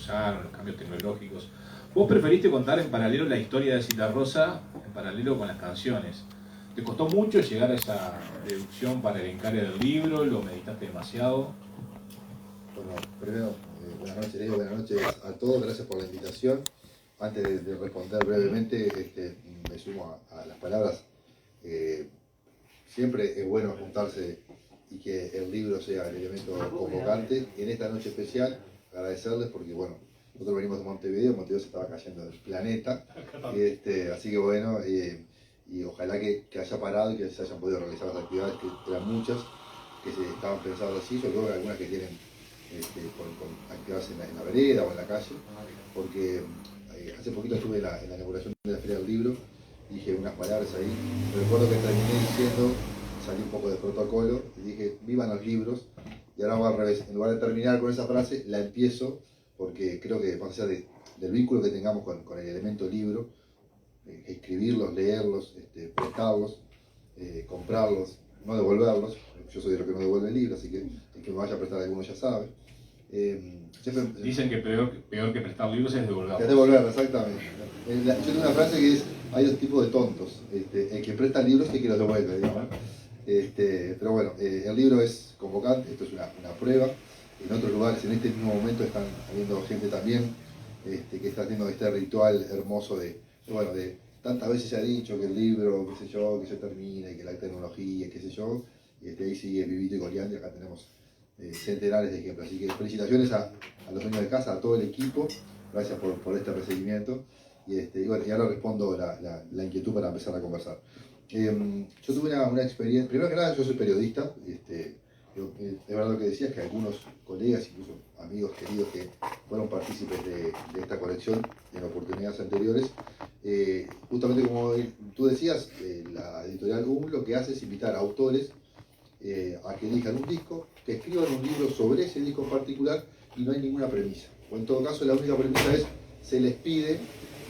usaron, los cambios tecnológicos. Vos preferiste contar en paralelo la historia de Citarrosa, en paralelo con las canciones. ¿Te costó mucho llegar a esa deducción para el encare del libro? ¿Lo meditaste demasiado? Bueno, primero, buenas noches, Leo, buenas noches a todos, gracias por la invitación. Antes de responder brevemente, me sumo a las palabras. Siempre es bueno juntarse y que el libro sea el elemento convocante. En esta noche especial, agradecerles porque, bueno, nosotros venimos de Montevideo se estaba cayendo del planeta, así que bueno, y ojalá que haya parado y que se hayan podido realizar las actividades, que eran muchas, que se estaban pensando así, yo creo que algunas que tienen con actividades en la vereda o en la calle, porque hace poquito estuve en la inauguración de la Feria del Libro, dije unas palabras ahí, me recuerdo que terminé diciendo, salí un poco de protocolo, y dije, vivan los libros, y ahora voy al revés, en lugar de terminar con esa frase, la empiezo, porque creo que más allá del vínculo que tengamos con el elemento libro, escribirlos, leerlos, prestarlos, comprarlos, no devolverlos, yo soy de los que no devuelve el libro, así que el que me vaya a prestar alguno ya sabe. Dicen que peor que prestar libros es devolverlos. Es devolverlo, exactamente. Yo tengo una frase que es, hay dos tipos de tontos, el que presta libros y el que los devuelve, digamos. Pero bueno, el libro es convocante, esto es una prueba. En otros lugares, en este mismo momento, están habiendo gente también que está haciendo este ritual hermoso de tantas veces se ha dicho que el libro, qué sé yo, que se termina y que la tecnología, qué sé yo, y ahí sigue vivito y coleando, y acá tenemos centenares de ejemplos. Así que felicitaciones a los dueños de casa, a todo el equipo, gracias por este recibimiento. Y bueno, y ahora respondo la inquietud para empezar a conversar. Yo tuve una experiencia, primero que nada yo soy periodista, es verdad lo que decías, que algunos colegas, incluso amigos queridos que fueron partícipes de esta colección en oportunidades anteriores, justamente como tú decías, la editorial UM lo que hace es invitar a autores a que elijan un disco, que escriban un libro sobre ese disco en particular y no hay ninguna premisa. O en todo caso la única premisa es, se les pide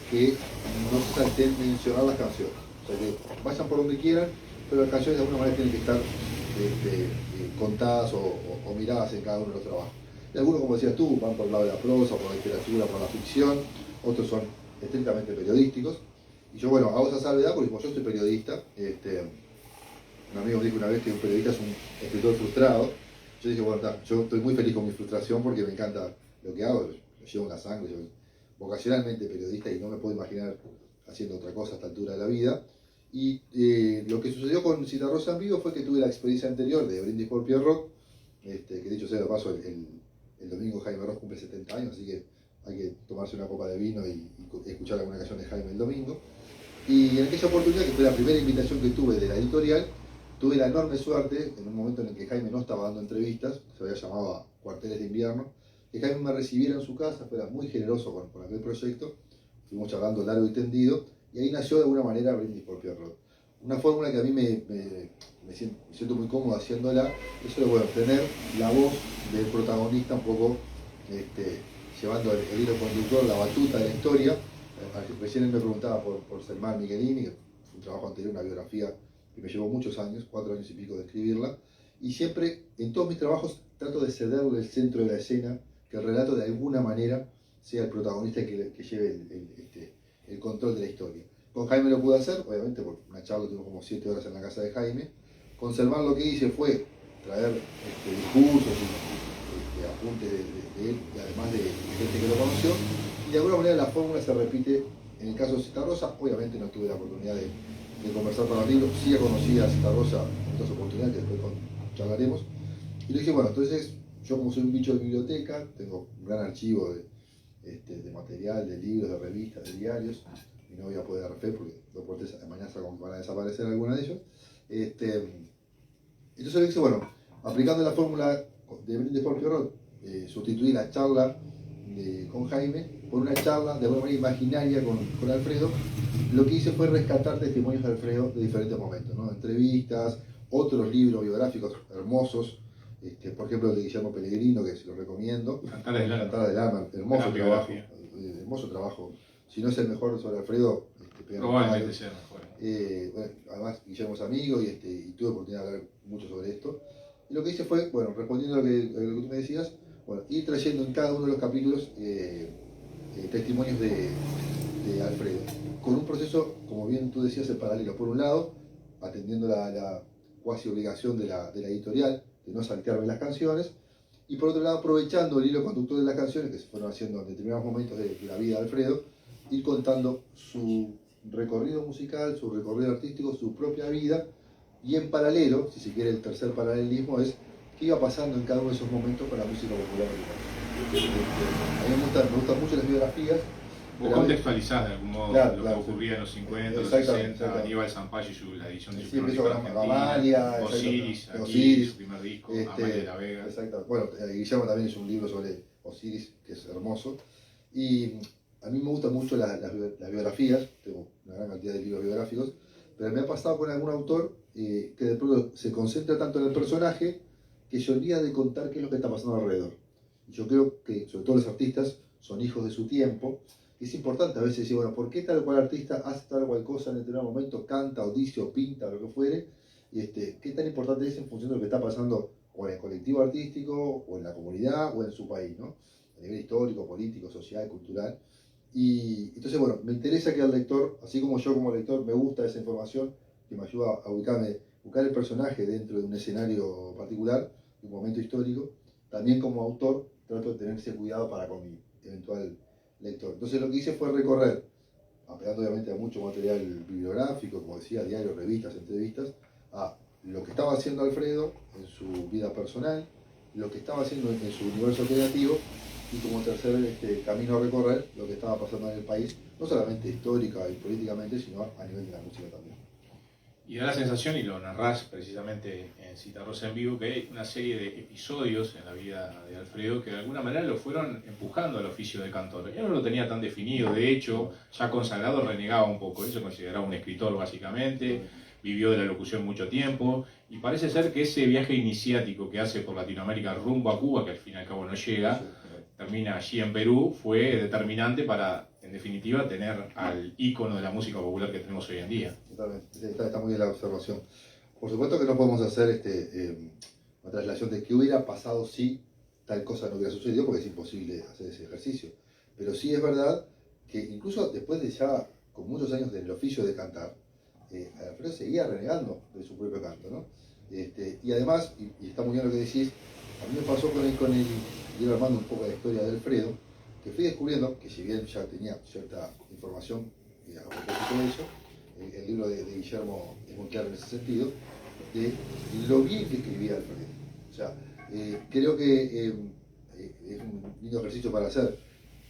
que no se salten mencionar las canciones. O sea, que vayan por donde quieran, pero las canciones de alguna manera tienen que estar contadas o miradas en cada uno de los trabajos. Y algunos, como decías tú, van por el lado de la prosa, por la literatura, por la ficción, otros son estrictamente periodísticos. Y yo, bueno, hago esa salvedad porque como yo soy periodista, un amigo me dijo una vez que un periodista es un escritor frustrado. Yo dije, bueno, yo estoy muy feliz con mi frustración porque me encanta lo que hago, lo llevo en la sangre, yo soy vocacionalmente periodista y no me puedo imaginar haciendo otra cosa a esta altura de la vida. Y lo que sucedió con Citarrosa en vivo fue que tuve la experiencia anterior de Brindis por Pierrot, que dicho sea de paso, el domingo Jaime Ross cumple 70 años, así que hay que tomarse una copa de vino y escuchar alguna canción de Jaime el domingo. Y en aquella oportunidad, que fue la primera invitación que tuve de la editorial, tuve la enorme suerte, en un momento en el que Jaime no estaba dando entrevistas, se había llamado a Cuarteles de Invierno, que Jaime me recibiera en su casa, fuera muy generoso con aquel proyecto, fuimos charlando largo y tendido, y ahí nació de alguna manera Brindis por Pierrot. Una fórmula que a mí me siento muy cómodo haciéndola, eso es bueno, tener la voz del protagonista un poco llevando el hilo conductor, la batuta de la historia. Recién él me preguntaba por Selmar Michelini, que fue un trabajo anterior, una biografía que me llevó muchos años, 4 años y pico de escribirla, y siempre en todos mis trabajos trato de cederle el centro de la escena, que el relato de alguna manera sea el protagonista que lleve el control de la historia. Con Jaime lo pude hacer, obviamente por una charla tuvimos como 7 horas en la casa de Jaime. Con Selmar lo que hice fue traer discursos y apuntes de él, y además de gente que lo conoció, y de alguna manera la fórmula se repite en el caso de Citarrosa. Obviamente no tuve la oportunidad de conversar para el libro, sí ya conocía a Citarrosa en otras oportunidades que después charlaremos, y le dije, bueno, entonces yo como soy un bicho de biblioteca, tengo un gran archivo de material, de libros, de revistas, de diarios, y no voy a poder dar fe porque los mañana van a desaparecer algunos de ellos. Entonces le dije, bueno, aplicando la fórmula de Brindis por Pierrot, sustituí la charla con Jaime por una charla de alguna manera imaginaria con Alfredo. Lo que hice fue rescatar testimonios de Alfredo de diferentes momentos, ¿no? Entrevistas, otros libros biográficos hermosos, por ejemplo el de Guillermo Pellegrino, que se lo recomiendo. Cantar del Alma. Cantar del Alma, hermoso trabajo. Si no es el mejor sobre Alfredo, probablemente sea el mejor. Bueno, además Guillermo es amigo y tuve oportunidad de hablar mucho sobre esto. Y lo que hice fue, bueno, respondiendo a lo que tú me decías, Bueno, ir trayendo en cada uno de los capítulos testimonios de Alfredo, con un proceso, como bien tú decías, en paralelo. Por un lado, atendiendo la cuasi obligación de la editorial, de no saltearme las canciones, y por otro lado, aprovechando el hilo conductor de las canciones que se fueron haciendo en determinados momentos de la vida de Alfredo, ir contando su recorrido musical, su recorrido artístico, su propia vida, y en paralelo, si se quiere el tercer paralelismo, es qué iba pasando en cada uno de esos momentos con la música popular americana. A mí me gustan mucho las biografías. Vos contextualizás de algún modo lo que ocurría en los 50, los 60, Aníbal Sampaio y la edición de su primer disco en Argentina, Osiris, aquí, su primer disco, Amalia de la Vega. Exacto. Bueno, Guillermo también hizo un libro sobre Osiris, que es hermoso. Y a mí me gustan mucho las biografías, tengo una gran cantidad de libros biográficos, pero me ha pasado con algún autor que de pronto se concentra tanto en el personaje que se olvida de contar qué es lo que está pasando alrededor. Y yo creo que, sobre todo los artistas, son hijos de su tiempo. Es importante a veces decir, bueno, ¿por qué tal o cual artista hace tal o cual cosa en determinado momento, canta o dice o pinta o lo que fuere? ¿Qué tan importante es en función de lo que está pasando o en el colectivo artístico, o en la comunidad, o en su país, ¿no? A nivel histórico, político, social, cultural. Y entonces, bueno, me interesa que al lector, así como yo como lector, me gusta esa información que me ayuda a buscar el personaje dentro de un escenario particular, de un momento histórico. También como autor trato de tener ese cuidado para con mi eventual lector. Entonces lo que hice fue recorrer, apelando obviamente a mucho material bibliográfico, como decía, diarios, revistas, entrevistas, a lo que estaba haciendo Alfredo en su vida personal, lo que estaba haciendo en su universo creativo, y como tercer camino a recorrer, lo que estaba pasando en el país, no solamente histórica y políticamente, sino a nivel de la música también. Y da la sensación, y lo narrás precisamente en Citarrosa en Vivo, que hay una serie de episodios en la vida de Alfredo que de alguna manera lo fueron empujando al oficio de cantor. Él no lo tenía tan definido, de hecho, ya consagrado renegaba un poco, él se consideraba un escritor básicamente, vivió de la locución mucho tiempo, y parece ser que ese viaje iniciático que hace por Latinoamérica rumbo a Cuba, que al fin y al cabo no llega, termina allí en Perú, fue determinante para, en definitiva, tener al ícono de la música popular que tenemos hoy en día. Totalmente, está muy bien la observación. Por supuesto que no podemos hacer una traslación de qué hubiera pasado si tal cosa no hubiera sucedido, porque es imposible hacer ese ejercicio. Pero sí es verdad que incluso después de ya, con muchos años del oficio de cantar, Alfredo seguía renegando de su propio canto, ¿no? Y además, y está muy bien lo que decís, a mí me pasó con el ir armando un poco la historia de Alfredo, que fui descubriendo que si bien ya tenía cierta información a propósito de eso, el libro de Guillermo es muy claro en ese sentido, de lo bien que escribía Alfredo. O sea, creo que es un lindo ejercicio para hacer.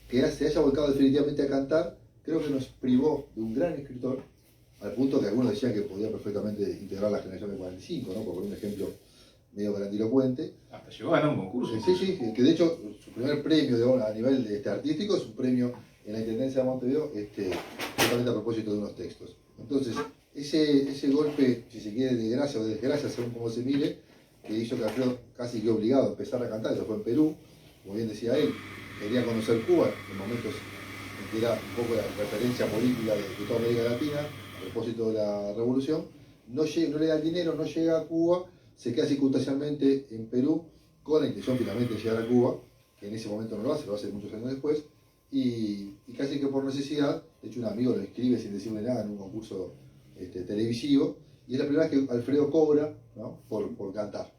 Que se haya volcado definitivamente a cantar, creo que nos privó de un gran escritor, al punto que algunos decían que podía perfectamente integrar la generación del 45, ¿no? Por poner un ejemplo medio grandilocuente. Hasta llegó a ganar un concurso. Sí, que de hecho su primer premio a nivel artístico es un premio en la Intendencia de Montevideo, totalmente a propósito de unos textos. Entonces, ese golpe, si se quiere, de gracia o de desgracia, según como se mire, que hizo que Alfredo casi que obligado a empezar a cantar, eso fue en Perú, como bien decía él, quería conocer Cuba en momentos en que era un poco la referencia política de toda América Latina, a propósito de la revolución, no le da el dinero, no llega a Cuba, se queda circunstancialmente en Perú, con la intención finalmente de llegar a Cuba, que en ese momento no lo hace muchos años después, y casi que por necesidad, de hecho un amigo lo inscribe sin decirle nada en un concurso televisivo, y es la primera vez que Alfredo cobra, ¿no? por cantar.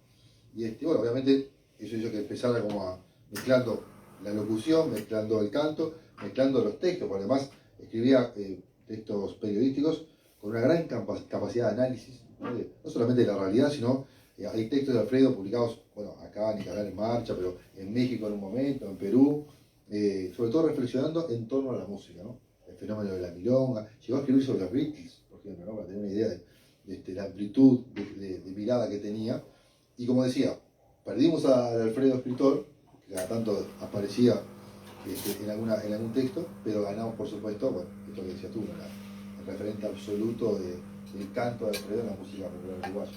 Y bueno, obviamente eso hizo que empezara como mezclando la locución, mezclando el canto, mezclando los textos, porque además escribía textos periodísticos con una gran capacidad de análisis, no solamente de la realidad, sino hay textos de Alfredo publicados, bueno, acá en Nicaragua en Marcha, pero en México en un momento, en Perú, sobre todo reflexionando en torno a la música, ¿no? El fenómeno de la milonga, llegó a escribir sobre los Beatles, por ejemplo, ¿no? Para tener una idea de la amplitud de mirada que tenía. Y como decía, perdimos al Alfredo escritor, que cada tanto aparecía en algún texto, pero ganamos, por supuesto, bueno, esto que decías tú, el referente absoluto del canto de Alfredo en la música popular uruguaya.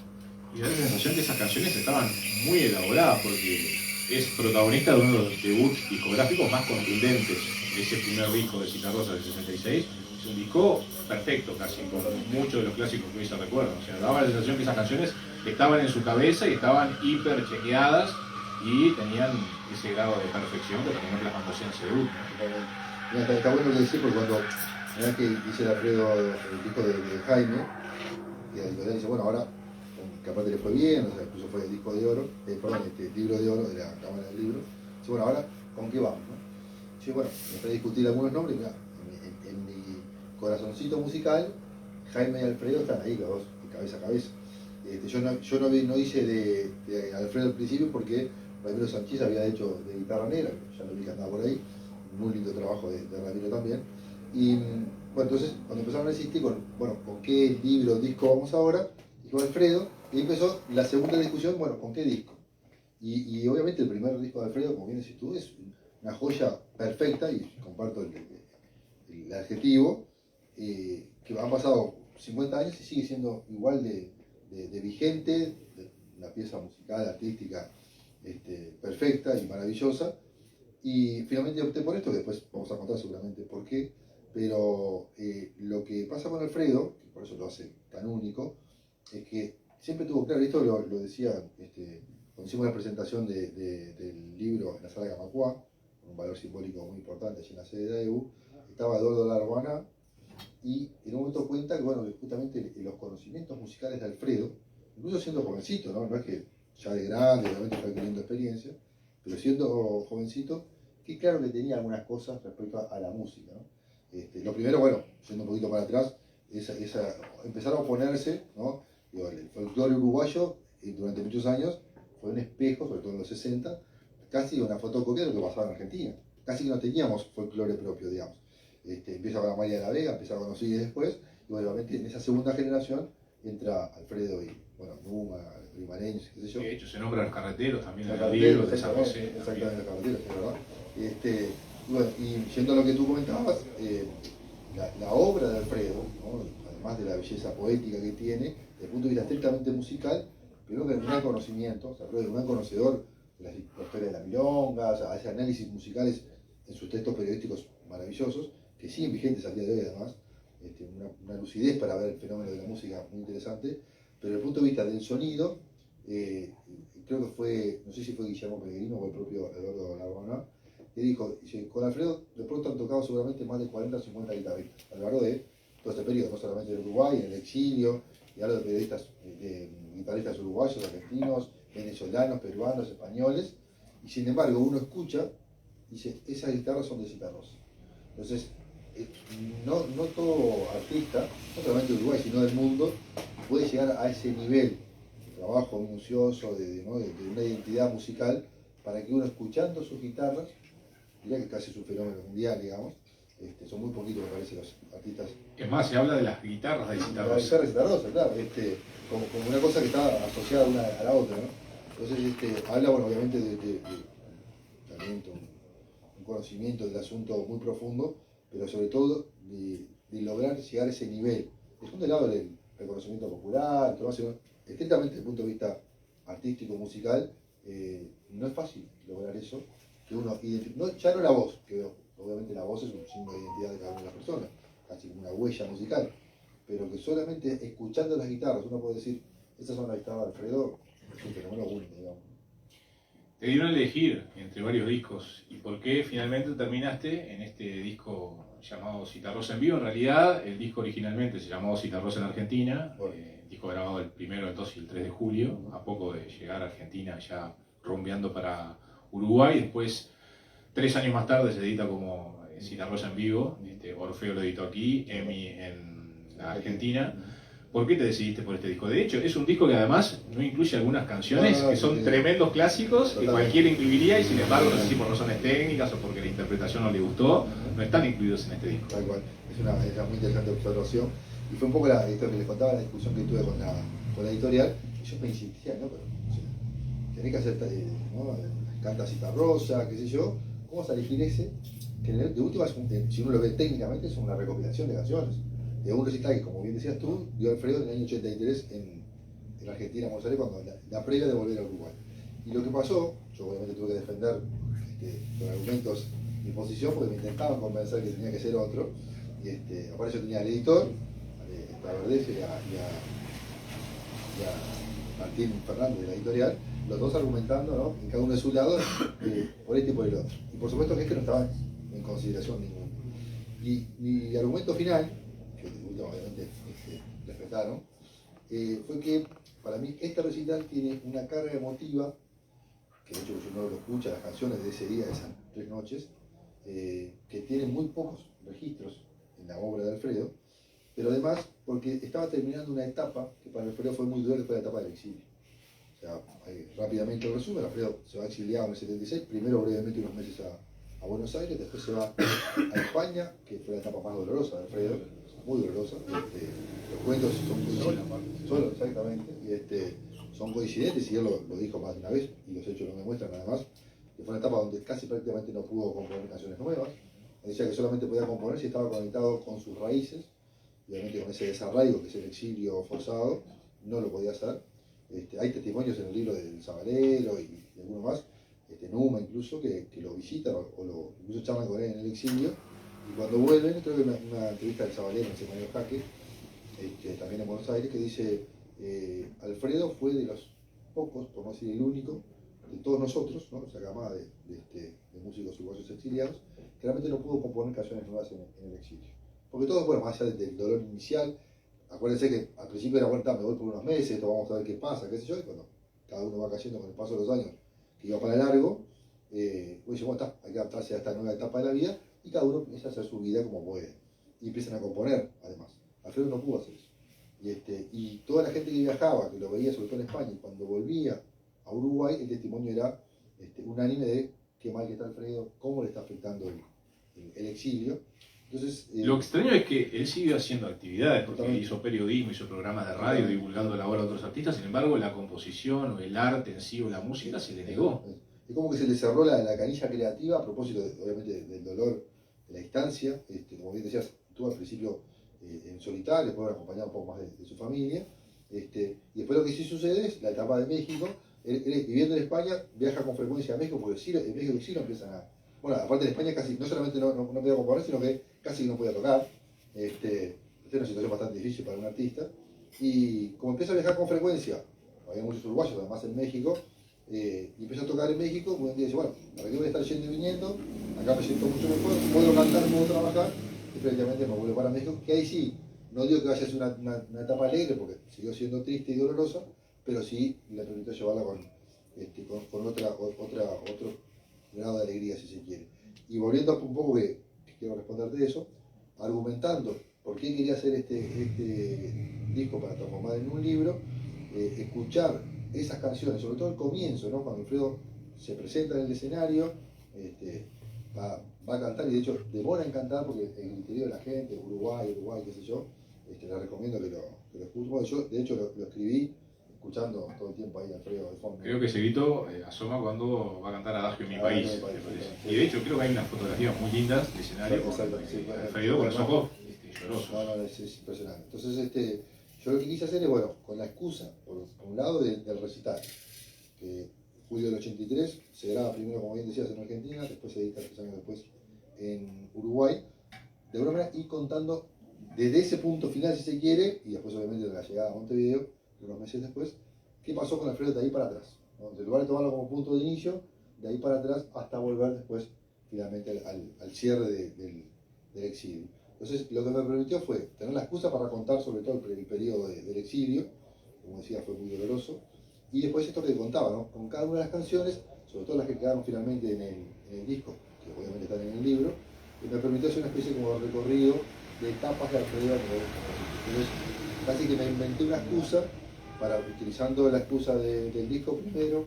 Y da la sensación que esas canciones estaban muy elaboradas, porque es protagonista de uno de los debuts discográficos más contundentes de ese primer disco de Citarrosa del 66. Es un disco perfecto, casi, con muchos de los clásicos que hoy se recuerdan. O sea, daba la sensación que esas canciones estaban en su cabeza y estaban hiper chequeadas y tenían ese grado de perfección que terminó plasmándose en Seúl, ¿no? Mira, está bueno lo que decís, porque cuando la vez que hice el Alfredo, el disco de Jaime, y la editorial dice, bueno, ahora, que aparte le fue bien, o sea, incluso fue el disco de oro, perdón, libro de oro de la Cámara del Libro, dice, bueno, ahora, ¿con qué vamos? ¿No? Yo, bueno, empecé a discutir algunos nombres, mira, en mi corazoncito musical, Jaime y Alfredo están ahí, los dos, de cabeza a cabeza. Yo no hice de Alfredo al principio porque Ramiro Sánchez había hecho de guitarra negra, ya lo vi que andaba por ahí, muy lindo trabajo de Ramiro también. Y bueno, entonces cuando empezaron a insistir con qué libro o disco vamos ahora, dijo Alfredo, y empezó la segunda discusión, bueno, ¿con qué disco? Y obviamente el primer disco de Alfredo, como bien decís tú, es una joya perfecta, y comparto el adjetivo, que han pasado 50 años y sigue siendo igual de vigente, una pieza musical, artística, perfecta y maravillosa. Y finalmente opté por esto, que después vamos a contar seguramente por qué, pero lo que pasa con Alfredo, que por eso lo hace tan único, es que siempre tuvo claro, esto lo decía cuando hicimos la presentación del libro en la sala de Camacuá, con un valor simbólico muy importante allí en la sede de AEU, estaba Eduardo Larbana, y en un momento cuenta que, bueno, que justamente los conocimientos musicales de Alfredo, incluso siendo jovencito, no es que ya de grande, obviamente fue adquiriendo experiencia, pero siendo jovencito, que claro que tenía algunas cosas respecto a la música, ¿no? Lo primero, bueno, yendo un poquito para atrás, empezar a oponerse, ¿no? Digo, el folclore uruguayo durante muchos años fue un espejo, sobre todo en los 60, casi una fotocopia de lo que pasaba en Argentina. Casi que no teníamos folclore propio, digamos. Empieza con la María de la Vega, empieza con Osiris después, y bueno, obviamente en esa segunda generación entra Alfredo y, bueno, Numa, Rimareños, qué sé yo. De hecho, se nombra a los carreteros también en el Carreteros, libro de San José. exactamente, los carreteros, es verdad. Y bueno, y yendo a lo que tú comentabas, la obra de Alfredo, ¿no? Además de la belleza poética que tiene, desde el punto de vista estrictamente musical, pero que es un gran conocimiento, o sea, Alfredo es un gran conocedor de la historia de la milonga, o sea, hace análisis musicales en sus textos periodísticos maravillosos, que siguen vigentes al día de hoy además, una lucidez para ver el fenómeno de la música muy interesante, pero desde el punto de vista del sonido, creo que fue, no sé si fue Guillermo Pellegrino o el propio Eduardo Larbona, que dijo, con Alfredo de pronto han tocado seguramente más de 40 o 50 guitarristas, a lo largo de todo este periodo, no solamente en Uruguay, en el exilio, y hablo de periodistas, de guitarristas uruguayos, argentinos, venezolanos, peruanos, españoles, y sin embargo uno escucha y dice, esas guitarras son de Citarrosa. Entonces, no todo artista, no solamente de Uruguay, sino del mundo, puede llegar a ese nivel de trabajo minucioso, de una identidad musical, para que uno escuchando sus guitarras, diría que casi es un fenómeno mundial, digamos, son muy poquitos, me parece, los artistas. Es más, se habla de las guitarras de Citarrosa. La guitarra de Citarrosa, claro, como una cosa que está asociada una a la otra, ¿no? Entonces, habla, bueno, obviamente de talento, un conocimiento del asunto muy profundo, pero sobre todo de lograr llegar a ese nivel. Dejando de lado el reconocimiento popular, todo eso, estrictamente desde el punto de vista artístico, musical, no es fácil lograr eso, que uno ya no la voz, que obviamente la voz es un signo de identidad de cada una de las personas, casi como una huella musical, pero que solamente escuchando las guitarras uno puede decir, estas son las guitarras de Alfredo, es un fenómeno único, digamos. Te dieron a elegir entre varios discos, ¿y por qué finalmente terminaste en este disco llamado Citarrosa en Vivo? En realidad, el disco originalmente se llamó Citarrosa en Argentina, disco grabado el 1, el 2 y el 3 de julio, a poco de llegar a Argentina, ya rumbeando para Uruguay. Después, 3 años más tarde, se edita como Citarrosa en Vivo, Orfeo lo editó aquí, EMI en la Argentina. ¿Por qué te decidiste por este disco? De hecho, es un disco que además no incluye algunas canciones que son tremendos clásicos que cualquiera incluiría, y sin embargo, no sé si por razones técnicas o porque la interpretación no le gustó, no están incluidos en este disco. Tal cual, es una muy interesante observación. Y fue un poco esto que les contaba, la discusión que tuve con la editorial, y yo me insistía, ¿no? Pero, o sea, tenés que hacer, ¿no? Canta Citarrosa, qué sé yo, ¿cómo vas a elegir ese? Que de última, si uno lo ve técnicamente, es una recopilación de canciones. De un recital que, como bien decías tú, dio Alfredo en el año 83 en Argentina, en Buenos Aires, cuando la previa de volver a Uruguay. Y lo que pasó, yo obviamente tuve que defender con argumentos mi posición, porque me intentaban convencer que tenía que ser otro. Y aparte yo tenía al editor, a Verdez y a Martín Fernández de la editorial, los dos argumentando, ¿no? En cada uno de su lado, por este y por el otro. Y por supuesto que es que no estaba en consideración ninguno. Y mi argumento final, que obviamente respetaron, fue que para mí este recital tiene una carga emotiva, que de hecho si uno lo escucha, las canciones de ese día, de esas 3 noches, que tienen muy pocos registros en la obra de Alfredo, pero además porque estaba terminando una etapa que para Alfredo fue muy dura, que fue la etapa del exilio. O sea, rápidamente el resumen, Alfredo se va exiliado en el 76, primero brevemente unos meses a Buenos Aires, después se va a España, que fue la etapa más dolorosa de Alfredo, muy dolorosa. Los cuentos son coincidentes, solo, exactamente, son coincidentes, y él lo dijo más de una vez, y los hechos lo demuestran nada más, que fue una etapa donde casi prácticamente no pudo componer canciones nuevas. Decía que solamente podía componer si estaba conectado con sus raíces, y obviamente con ese desarraigo que es el exilio forzado, no lo podía hacer. Hay testimonios en el libro del Sabalero y alguno más, Numa incluso, que lo visitan o incluso charlan con él en el exilio, y cuando vuelven, creo que una entrevista del Sabalero en Semanario Jaque, también en Buenos Aires, que dice, Alfredo fue de los pocos, por no decir el único, de todos nosotros, ¿no? Esa camada de músicos uruguayos exiliados, que realmente no pudo componer canciones nuevas en el exilio. Porque todos, bueno, más allá del dolor inicial, acuérdense que al principio era, bueno, me voy por unos meses, esto vamos a ver qué pasa, qué sé yo, y cuando cada uno va cayendo con el paso de los años, que iba para largo, pues bueno, hay que adaptarse a esta nueva etapa de la vida, y cada uno empieza a hacer su vida como puede. Y empiezan a componer, además. Alfredo no pudo hacer eso. Y toda la gente que viajaba, que lo veía sobre todo en España, y cuando volvía a Uruguay, el testimonio era unánime de qué mal que está Alfredo, cómo le está afectando el exilio. Entonces, lo extraño es que él siguió haciendo actividades, porque hizo periodismo, hizo programas de radio divulgando la obra de otros artistas, sin embargo la composición o el arte en sí o la música se le negó. Es como que se le cerró la canilla creativa a propósito, obviamente, del dolor de la distancia. Como bien decías, tú al principio en solitario, después acompañado un poco más de su familia. Y después lo que sí sucede es la etapa de México. Él, viviendo en España, viaja con frecuencia a México, porque en México sí lo empiezan a... Bueno, aparte en España casi, no solamente no podía componer, sino que casi no podía tocar. Esta es una situación bastante difícil para un artista. Y como empieza a viajar con frecuencia, había muchos uruguayos además en México, y empezó a tocar en México, un día dice, bueno, ¿para qué voy a estar yendo y viniendo? Acá me siento mucho mejor, puedo cantar, puedo trabajar, y prácticamente me vuelvo para México, que ahí sí, no digo que vaya a ser una etapa alegre, porque siguió siendo triste y dolorosa, pero sí le permitió llevarla con otro grado de alegría, si se quiere. Y volviendo un poco, que quiero responderte de eso, argumentando por qué quería hacer este disco para transformar en un libro, escuchar esas canciones, sobre todo el comienzo, ¿no? Cuando Alfredo se presenta en el escenario, va a cantar, y de hecho demora en cantar porque el interior de la gente, Uruguay, qué sé yo, le recomiendo que lo escuche. Bueno, yo de hecho lo escribí escuchando todo el tiempo ahí a Alfredo de fondo. Creo que ese grito asoma cuando va a cantar Adagio en mi país, me parece. Y de hecho creo que hay unas fotografías muy lindas de escenario con Alfredo con los ojos llorosos. No, es impresionante. Entonces, yo lo que quise hacer es, bueno, con la excusa, por un lado, del recital, que julio del 83 se graba primero, como bien decías, en Argentina, después se edita 3 años después en Uruguay, de alguna manera ir contando desde ese punto final, si se quiere, y después obviamente de la llegada a Montevideo, unos meses después, qué pasó con Alfredo de ahí para atrás, ¿no? En lugar de tomarlo como punto de inicio, de ahí para atrás hasta volver después finalmente al cierre del exilio. Entonces, lo que me permitió fue tener la excusa para contar sobre todo el periodo del exilio, como decía, fue muy doloroso, y después esto que contaba, ¿no? Con cada una de las canciones, sobre todo las que quedaron finalmente en el disco, que obviamente están en el libro, y me permitió hacer una especie como de recorrido de etapas de Alfredo a nivel compositor. Entonces, casi que me inventé una excusa para, utilizando la excusa del disco primero,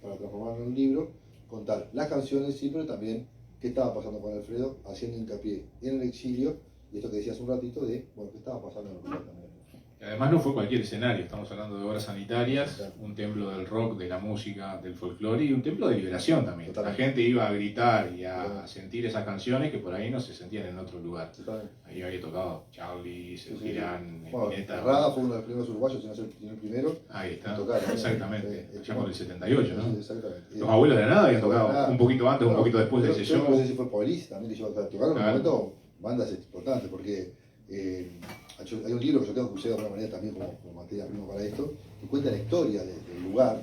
para transformarlo en un libro, contar las canciones, sí, pero también qué estaba pasando con Alfredo, haciendo hincapié en el exilio, y esto que decías un ratito de, bueno, qué estaba pasando en Uruguay también. Además no fue cualquier escenario, estamos hablando de obras sanitarias, un templo del rock, de la música, del folclore y un templo de liberación también. Totalmente. La gente iba a gritar y a sentir esas canciones que por ahí no se sentían en otro lugar. Totalmente. Ahí había tocado Charlie, Girán, Spinetta. Rada fue uno de los primeros uruguayos, si no es el primero. Ahí está, tocar, exactamente, allá por el 78, ¿no? Sí, exactamente. Los abuelos de la nada habían tocado un poquito antes, un poquito después de ese show. No sé si fue Police también que llevó a tocar en un momento bandas importantes, porque hay un libro que yo tengo que usar de alguna manera también como materia prima para esto, que cuenta la historia del lugar,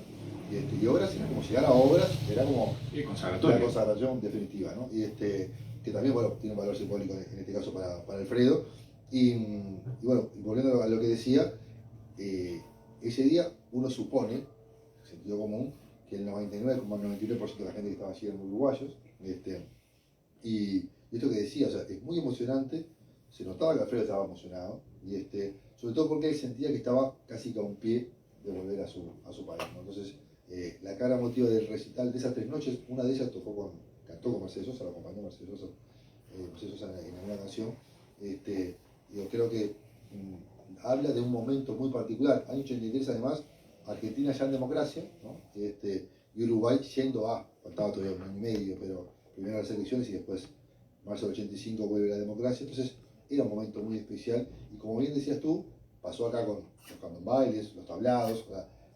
Y obras era como llegar a obras, era como Y la consagratorio. consagración definitiva, ¿no? Que también, bueno, tiene un valor simbólico en este caso para Alfredo. Y bueno, volviendo a lo que decía, ese día uno supone, sentido común, que el 99,99% de la gente que estaba allí eran uruguayos. Y esto que decía, o sea, es muy emocionante, se notaba que Alfredo estaba emocionado, sobre todo porque él sentía que estaba casi que a un pie de volver a su país, ¿no? Entonces, la cara emotiva del recital de esas 3 noches, una de ellas cantó con Mercedes Sosa, lo acompañó Mercedes Sosa en alguna canción. Yo creo que habla de un momento muy particular. Año 83 además, Argentina ya en democracia, ¿no? Y Uruguay yendo faltaba todavía un año y medio, pero primero las elecciones y después, marzo del 85, vuelve la democracia. Entonces, era un momento muy especial. Y como bien decías tú, pasó acá con los candombailes, los tablados,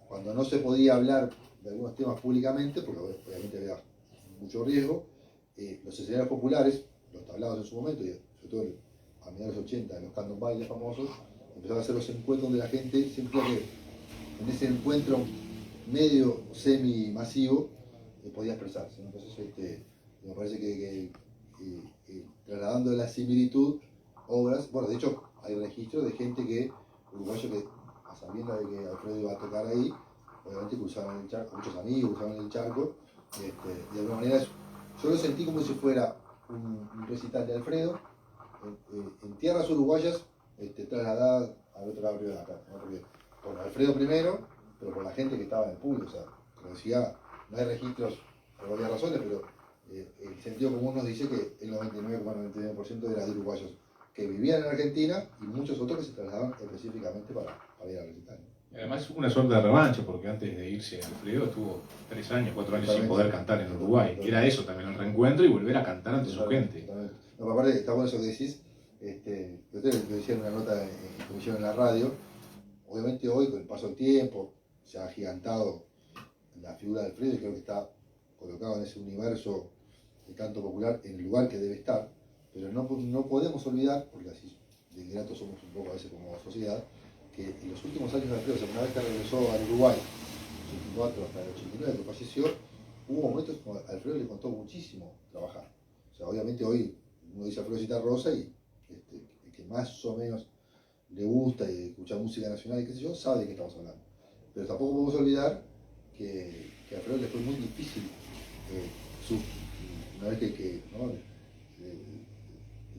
cuando no se podía hablar de algunos temas públicamente, porque obviamente había mucho riesgo, los escenarios populares, los tablados en su momento, y sobre todo a mediados de los 80, los candombailes famosos, empezaron a hacer los encuentros donde la gente sentía que en ese encuentro medio semi-masivo podía expresarse, ¿no? Entonces, me parece que trasladando la similitud, obras, bueno, de hecho, hay registros de gente uruguayos que, a sabiendas de que Alfredo iba a tocar ahí, obviamente cruzaban el charco, muchos amigos cruzaban el charco, de alguna manera yo lo sentí como si fuera un recital de Alfredo en tierras uruguayas trasladadas al otro lado de acá, ¿no? Porque por Alfredo primero, pero por la gente que estaba en el público, o sea, como decía, no hay registros por varias razones, pero el sentido común nos dice que el 99,99% era de uruguayos que vivían en Argentina y muchos otros que se trasladaban específicamente para ir a visitar. Además, una suerte de revancha, porque antes de irse Alfredo estuvo 3 años, 4 años sin poder cantar en Uruguay. Era eso también, el reencuentro y volver a cantar ante su gente. No, aparte, está bueno eso que decís. Ustedes lo decían en una nota que me hicieron en la radio. Obviamente, hoy, con el paso del tiempo, se ha agigantado la figura de Alfredo y creo que está colocado en ese universo de canto popular en el lugar que debe estar. Pero no podemos olvidar, porque así de ingratos somos un poco a veces como sociedad, que en los últimos años de Alfredo, o sea, una vez que regresó al Uruguay, 84 hasta el 89, que falleció, hubo momentos cuando a Alfredo le costó muchísimo trabajar. O sea, obviamente hoy uno dice Alfredo Citarrosa y el que más o menos le gusta y escuchar música nacional y qué sé yo, sabe de qué estamos hablando. Pero tampoco podemos olvidar que a Alfredo le fue muy difícil, una vez ¿no?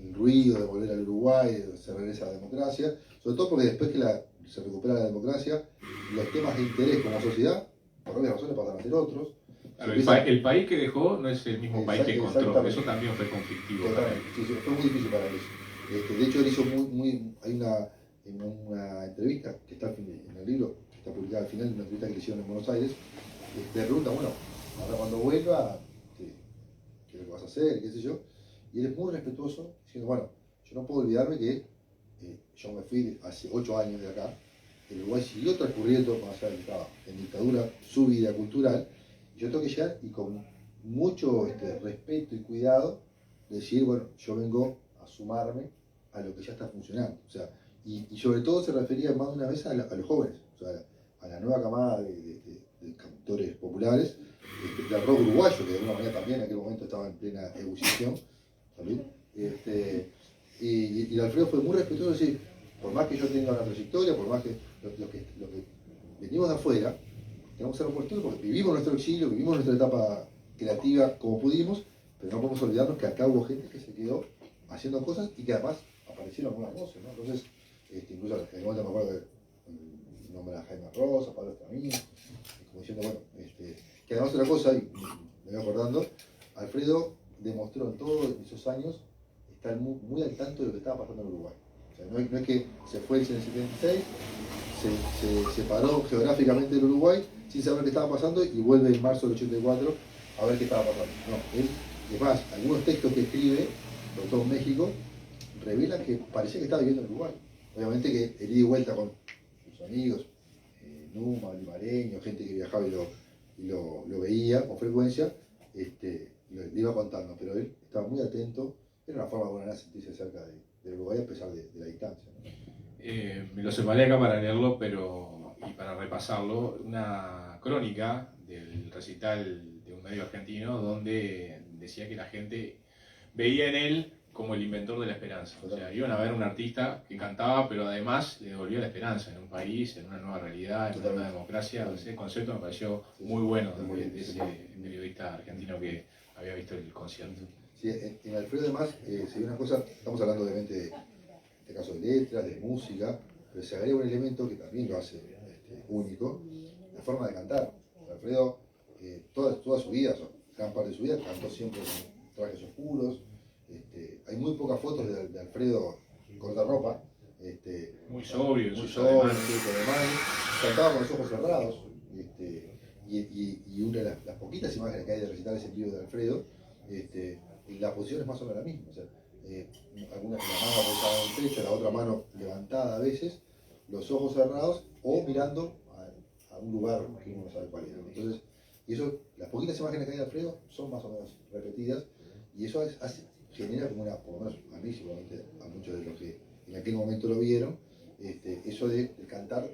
el ruido de volver al Uruguay, se regresa a la democracia, sobre todo porque después que se recupera la democracia, los temas de interés como sociedad, por obvias razones, pasan a ser otros. Claro, el país que dejó no es el mismo país que encontró, eso también fue conflictivo. Sí, fue muy difícil para él. De hecho, él hizo hay una entrevista que está en el libro, que está publicada al final, una entrevista que le hicieron en Buenos Aires, le pregunta, bueno, ahora cuando vuelva, ¿qué es lo que vas a hacer? ¿Qué sé yo? Y él es muy respetuoso, diciendo, bueno, yo no puedo olvidarme que yo me fui hace 8 años de acá, el Uruguay siguió transcurriendo, más allá de que estaba en dictadura, su vida cultural, y yo tengo que llegar y con mucho respeto y cuidado, decir, bueno, yo vengo a sumarme a lo que ya está funcionando. O sea, y sobre todo se refería más de una vez a los jóvenes, o sea, a la nueva camada de cantores populares, del rock uruguayo, que de alguna manera también en aquel momento estaba en plena ebullición. Y Alfredo fue muy respetuoso, es decir, por más que yo tenga una trayectoria, por más que lo que venimos de afuera, tenemos que ser oportunos porque vivimos nuestro exilio, vivimos nuestra etapa creativa como pudimos, pero no podemos olvidarnos que acá hubo gente que se quedó haciendo cosas y que además aparecieron algunas voces, ¿no? Entonces, incluso en el momento me acuerdo que nombra a Jaime Rosa, Pablo Estramín, como diciendo, bueno, que además otra cosa, y me voy acordando, Alfredo demostró en todos esos años estar muy al tanto de lo que estaba pasando en Uruguay. O sea, no es que se fue en el 76, se separó geográficamente del Uruguay sin saber qué estaba pasando y vuelve en marzo del 84 a ver qué estaba pasando. No, él, es más, algunos textos que escribe, sobre todo en México, revelan que parecía que estaba viviendo en Uruguay. Obviamente que el ida y vuelta con sus amigos, Numa, Limareño, gente que viajaba y lo veía con frecuencia, le iba contando, pero él estaba muy atento, era una forma buena de sentirse cerca de Uruguay a pesar de la distancia, ¿no? Me lo separé acá para leerlo y para repasarlo, una crónica del recital de un medio argentino donde decía que la gente veía en él como el inventor de la esperanza. O sea, iban a ver un artista que cantaba, pero además le devolvía la esperanza en un país, en una nueva realidad, en una nueva democracia. Ese concepto me pareció muy bueno de ese periodista argentino que había visto el concierto. Sí, en Alfredo además se ve una cosa, estamos hablando obviamente de este caso de letras, de música, pero se agrega un elemento que también lo hace único, la forma de cantar. Alfredo, toda su vida, gran parte de su vida, cantó siempre con trajes oscuros. Hay muy pocas fotos de Alfredo con la ropa. Muy sobrio, muy sobrio, con además, cantaba con los ojos cerrados. Y una de las poquitas imágenes que hay de recitales en vivo de Alfredo, la posición es más o menos la misma. O sea, alguna con la mano apoyada en el pecho, la otra mano levantada a veces, los ojos cerrados o mirando a un lugar que uno no sabe cuál es. Entonces, y eso, las poquitas imágenes que hay de Alfredo son más o menos repetidas y eso genera como una, por lo menos a mí seguramente a muchos de los que en aquel momento lo vieron, eso de cantar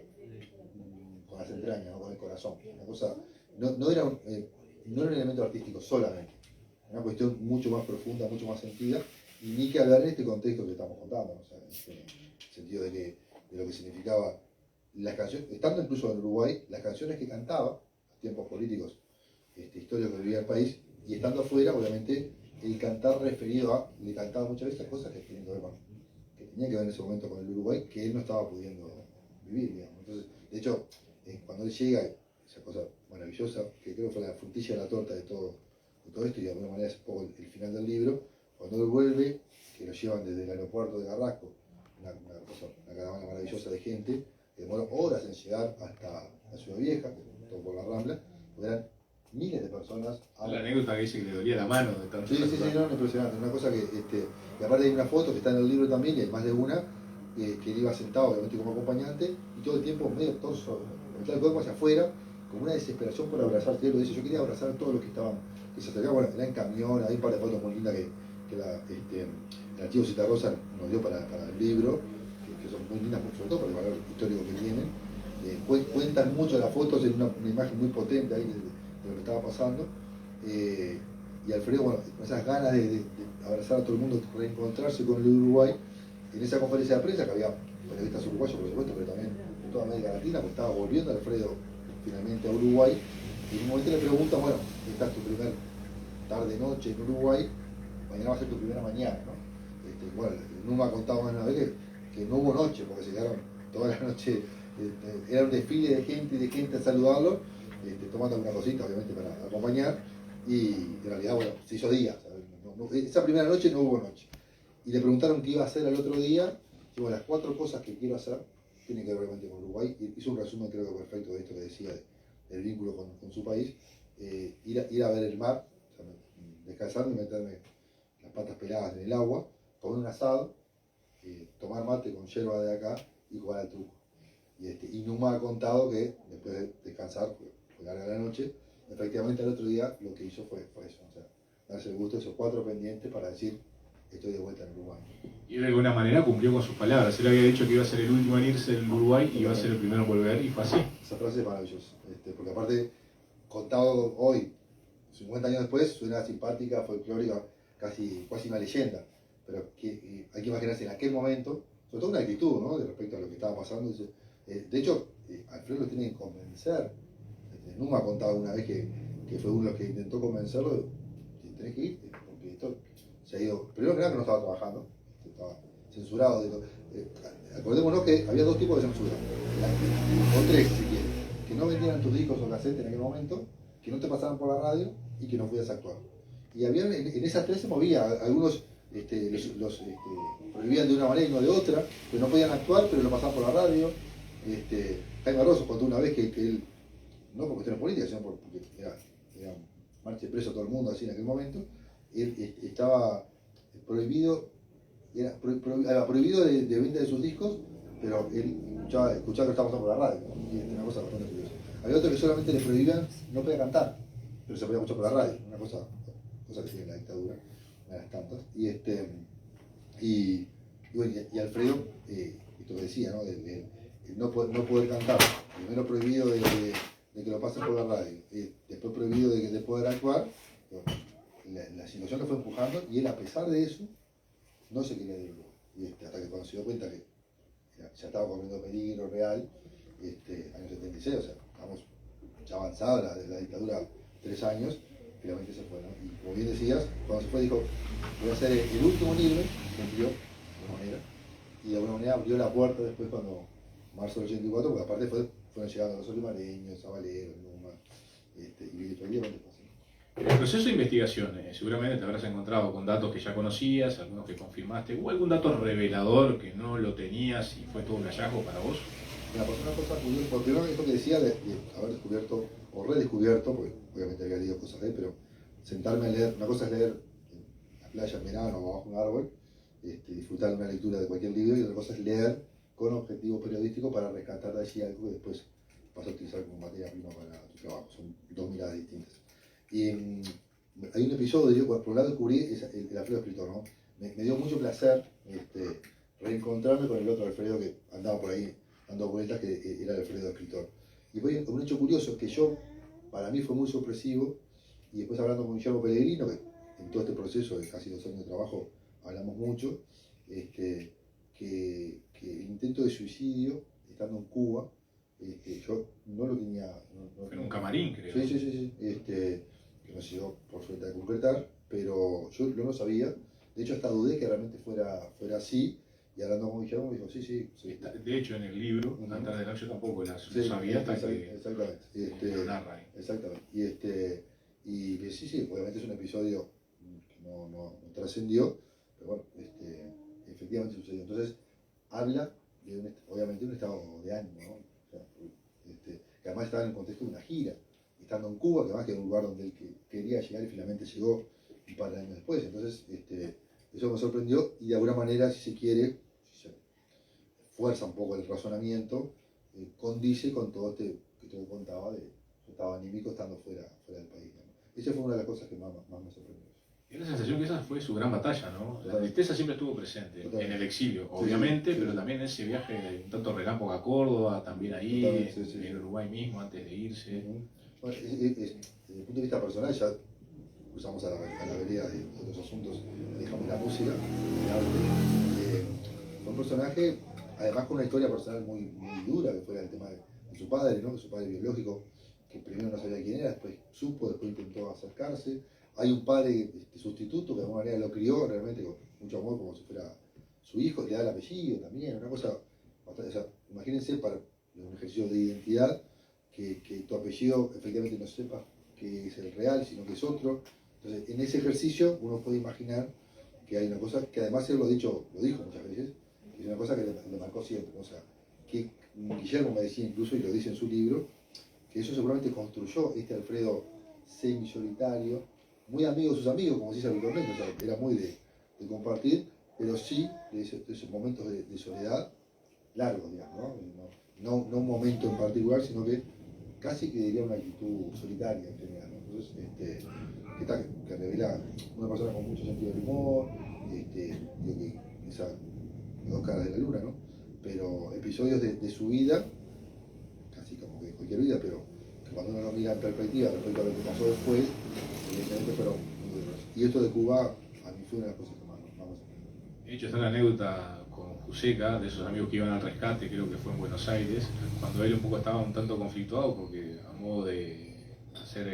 con las entrañas, ¿no? Con el corazón. Una cosa, no era un elemento artístico solamente, era una cuestión mucho más profunda, mucho más sentida, y ni que hablar en este contexto que estamos contando, ¿no? O sea, en el sentido de lo que significaba las canciones, estando incluso en Uruguay, las canciones que cantaba, los tiempos políticos históricos que vivía el país, y estando afuera, obviamente, el cantar referido le cantaba muchas veces cosas que tenían que ver en ese momento con el Uruguay, que él no estaba pudiendo vivir, digamos. Entonces, de hecho, cuando él llega, esa cosa maravillosa, que creo que fue la frutilla de la torta de todo esto, y de alguna manera es un poco el final del libro, cuando él vuelve, que lo llevan desde el aeropuerto de Carrasco, una caravana maravillosa de gente, que demoró horas en llegar hasta la Ciudad Vieja, todo por la Rambla, porque eran miles de personas. La anécdota que dice que le dolía la mano de tanto. Sí, no, impresionante. Una cosa que, y aparte hay una foto que está en el libro también, y hay más de una, que él iba sentado, obviamente como acompañante, y todo el tiempo medio torso, el cuerpo hacia afuera, como una desesperación por abrazarte. Él lo dice, yo quería abrazar a todos los que estaban, que se acercaban, bueno, era en camión, hay un par de fotos muy lindas que el archivo Citarrosa nos dio para el libro, que son muy lindas, sobre todo por el valor histórico que tienen. Cuentan mucho las fotos, en una imagen muy potente ahí de lo que estaba pasando. Y Alfredo, bueno, con esas ganas de abrazar a todo el mundo, reencontrarse con el Uruguay, en esa conferencia de prensa, que había periodistas uruguayos, por supuesto, pero también de toda América Latina, pues estaba volviendo Alfredo finalmente a Uruguay, y en un momento le preguntan, bueno, esta es tu primer tarde-noche en Uruguay, mañana va a ser tu primera mañana, ¿no? Bueno, Numa contaba más una vez que no hubo noche, porque se quedaron toda la noche, era un desfile de gente a saludarlo, tomando alguna cosita, obviamente, para acompañar, y en realidad, bueno, se hizo día. Esa primera noche no hubo noche. Y le preguntaron qué iba a hacer al otro día, y bueno, las 4 cosas que quiero hacer tienen que ver obviamente con Uruguay, y hizo un resumen creo que perfecto de esto que decía, del vínculo con su país, ir a ver el mar, o sea, descansarme y meterme las patas peladas en el agua, comer un asado, tomar mate con yerba de acá y jugar al truco. Y Numa ha contado que después de descansar, fue larga la noche, efectivamente al otro día lo que hizo fue eso, o sea, darse el gusto de esos 4 pendientes para decir estoy de vuelta en Uruguay. Y de alguna manera cumplió con sus palabras. Él había dicho que iba a ser el último en irse del Uruguay y iba a ser el primero en volver, y fue así. Esa frase es maravillosa, porque aparte, contado hoy, 50 años después, suena simpática, folclórica, casi una leyenda, pero hay que imaginarse en aquel momento, sobre todo una actitud, ¿no?, de respecto a lo que estaba pasando. De hecho, Alfredo lo tiene que convencer. Numa ha contado una vez que fue uno de los que intentó convencerlo, tenés que irte, porque esto se ha ido. Primero que nada que no estaba trabajando, estaba censurado. Acordémonos que había 2 tipos de censura, o 3 si quieres, que no vendieran tus discos o casetes en aquel momento, que no te pasaran por la radio y que no pudieras actuar. Y había, en esas 3 se movía, algunos los prohibían de una manera y no de otra, pero no podían actuar, pero lo pasaban por la radio. Jaime Barroso contó una vez que él, no por cuestiones políticas, sino porque era marcha preso todo el mundo así en aquel momento, él estaba prohibido, era prohibido de venta de sus discos, pero él escuchaba que lo estaba pasando por la radio, ¿no? Y es una cosa bastante curiosa. Había otros que solamente le prohibían, no podía cantar, pero se podía escuchar por la radio, una cosa que tiene la dictadura, una de las tantas. Y Alfredo, esto que decía, ¿no? El no poder cantar, primero prohibido de que lo pasen por la radio, prohibido de poder actuar, la situación lo fue empujando y él, a pesar de eso, no se quería ir a Uruguay. Hasta que cuando se dio cuenta que ya estaba corriendo peligro real, año 76, o sea, estamos ya avanzados la dictadura, 3 años, finalmente se fue, ¿no? Y como bien decías, cuando se fue dijo, voy a hacer el último libro, cumplió de alguna manera, y de alguna manera abrió la puerta después cuando, marzo del 84, porque aparte fueron llegando los olimareños, Zabalero, Numa, y efectivamente pasó. En el proceso de investigación, seguramente te habrás encontrado con datos que ya conocías, algunos que confirmaste. ¿Hubo algún dato revelador que no lo tenías y fue todo un hallazgo para vos? Mira, pues una cosa curiosa, por primero esto que decía de haber descubierto o redescubierto, porque obviamente había leído cosas de él, pero sentarme a leer, una cosa es leer en la playa en verano o bajo un árbol, disfrutar de una lectura de cualquier libro, y otra cosa es leer con objetivo periodístico para rescatar de allí algo que después vas a utilizar como materia prima para tu trabajo. Son dos miradas distintas. Y hay un episodio, por un lado descubrí el Alfredo escritor, ¿no? Me dio mucho placer reencontrarme con el otro Alfredo que andaba por ahí dando vueltas, que era el Alfredo escritor. Y fue un hecho curioso que para mí fue muy sorpresivo, y después hablando con Guillermo Pellegrino, que en todo este proceso de casi 2 años de trabajo hablamos mucho, que el intento de suicidio, estando en Cuba, yo no lo tenía... En un camarín, creo. Sí. Que no se dio por suerte a concretar, pero yo no lo sabía. De hecho, hasta dudé que realmente fuera así, y hablando con Guillermo me dijo, sí. De hecho, en el libro, antes de yo tampoco lo sabía hasta que exactamente. lo narra ahí. Exactamente. Y sí, obviamente es un episodio que no trascendió, pero bueno, efectivamente sucedió. Entonces, habla de obviamente un estado de ánimo, ¿no? O sea, que además estaba en el contexto de una gira, estando en Cuba, que además que era un lugar donde él quería llegar y finalmente llegó un par de años después. Entonces, eso me sorprendió, y de alguna manera, si se quiere, fuerza un poco el razonamiento, condice con todo que te contaba de su estado anímico estando fuera del país, ¿no? Esa fue una de las cosas que más me sorprendió. Y la sensación que esa fue su gran batalla, ¿no? La Totalmente. tristeza siempre estuvo presente, Totalmente. en el exilio, obviamente, sí. pero también ese viaje un tanto relámpago a Córdoba, también ahí, Totalmente, en Uruguay mismo, antes de irse. Bueno, desde el punto de vista personal, ya cruzamos a la vereda de otros asuntos, dejamos la música, el arte. Fue un personaje, además con una historia personal muy dura, que fue el tema de su padre, ¿no? De su padre biológico, que primero no sabía quién era, después supo, después intentó acercarse. Hay un padre sustituto que de alguna manera lo crió realmente con mucho amor, como si fuera su hijo, le da el apellido también, una cosa bastante, o sea, imagínense, para un ejercicio de identidad, que tu apellido efectivamente no sepa que es el real, sino que es otro. Entonces, en ese ejercicio uno puede imaginar que hay una cosa que además él lo dijo muchas veces, que es una cosa que le marcó siempre, ¿no? O sea, que Guillermo me decía incluso, y lo dice en su libro, que eso seguramente construyó este Alfredo semi-solitario, muy amigo de sus amigos, como se dice habitualmente, o sea, era muy de compartir, pero sí de esos momentos de soledad largos, digamos, ¿no? No un momento en particular, sino que casi que diría una actitud solitaria en general, ¿no? Entonces, que revela una persona con mucho sentido del humor, digo que esas 2 caras de la luna, ¿no? Pero episodios de su vida, casi como que cualquier vida, pero que cuando uno lo mira en perspectiva respecto a lo que pasó después, evidentemente fueron muy duros. Y esto de Cuba, a mí fue una de las cosas que más me sorprendió. De hecho, está la anécdota con Juseca, de esos amigos que iban al rescate, creo que fue en Buenos Aires, cuando él un poco estaba un tanto conflictuado, porque a modo de hacer